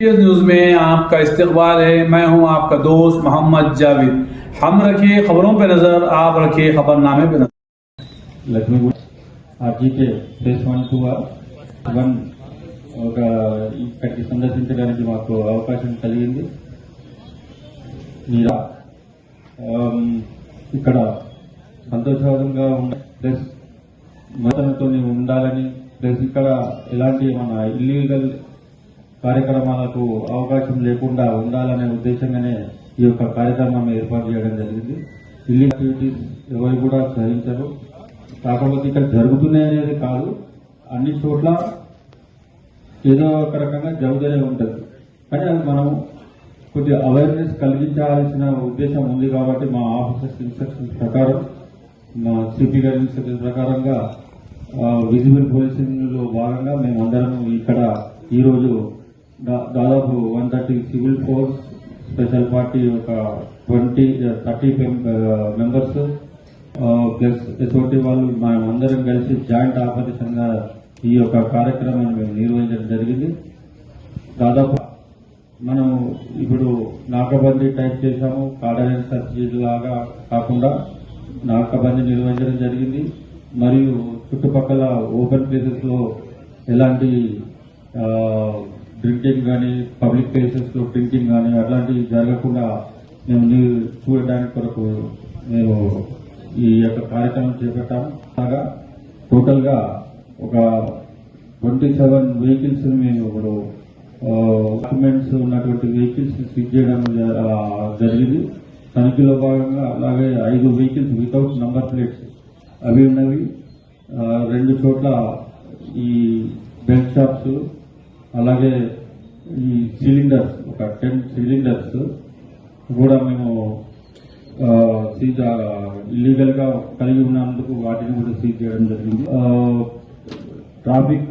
News में आपका इस्तकबाल है। मैं हूं आपका दोस्त मोहम्मद जावेद। हम रखिए खबरों पे नजर, आप रखिए खबरनामे पे नजर। लक्ष्मी आरजीके फेस 1, 2 1 ఒక ఇక్కడికి సందర్శించడానికి మాకు అవకాశం కలిగింది. మీరా ఇక్కడ సంతోషంగా ప్లస్ మతనతో ఉండాలని, ప్లస్ ఇక్కడ ఎలాంటి మన ఇల్లీగల్ కార్యక్రమాలకు అవకాశం లేకుండా ఉండాలనే ఉద్దేశంగానే ఈ యొక్క కార్యక్రమాన్ని ఏర్పాటు చేయడం జరిగింది. ఇల్లీగల్ యాక్టివిటీస్ ఎవరు కూడా సహించరు. కాకపోతే ఇక్కడ జరుగుతున్నాయి అనేది కాదు, అన్ని చోట్ల ఏదో ఒక రకంగా జరుగుతూనే ఉంటుంది. కానీ అది మనం కొద్దిగా అవేర్నెస్ కలిగించాల్సిన ఉద్దేశం ఉంది. కాబట్టి మా ఆఫీసర్స్ ఇన్స్ట్రక్షన్స్ ప్రకారం, మా సిపి గారి ఇన్స్ట్రక్షన్స్ ప్రకారంగా విజిబుల్ పోలీసింగ్ లో భాగంగా మేమందరం ఇక్కడ ఈరోజు దాదాపు 130 సివిల్ ఫోర్స్, స్పెషల్ పార్టీ ఒక 30 మెంబర్స్ ప్లస్ ఎస్ఓటి వాళ్ళు మేమందరం కలిసి జాయింట్ ఆపరేషన్ గా ఈ యొక్క కార్యక్రమాన్ని మేము నిర్వహించడం జరిగింది. దాదాపు మనం ఇప్పుడు నాకబందీ టైప్ చేశాము. కార్డనెన్స్ సర్చ్ లాగా కాకుండా నాకబందీ నిర్వహించడం జరిగింది. మరియు చుట్టుపక్కల ఓపెన్ ప్లేసెస్ లో ఎలాంటి డ్రింకింగ్ కానీ, పబ్లిక్ ప్లేసెస్ లో డ్రింకింగ్ కానీ అట్లాంటివి జరగకుండా మేము చూడడానికి కొరకు మేము ఈ యొక్క కార్యక్రమం చేపట్టాము. అలాగా టోటల్ గా ఒక 27 వెహికల్స్ మేము ఇప్పుడు డాక్యుమెంట్స్ ఉన్నటువంటి వెహికల్స్ సీజ్ చేయడం జరిగింది. తనిఖీలో భాగంగా అలాగే 5 వెహికల్స్ వితౌట్ నంబర్ ప్లేట్స్ అవి ఉన్నవి. 2 చోట్ల ఈ బెల్ట్ షాప్స్, అలాగే ఈ సిలిండర్స్ ఒక 10 సిలిండర్స్ కూడా మేము సీజ్ ఇల్లీగల్ గా కలిగి ఉన్నందుకు వాటిని కూడా సీజ్ చేయడం జరిగింది. ట్రాఫిక్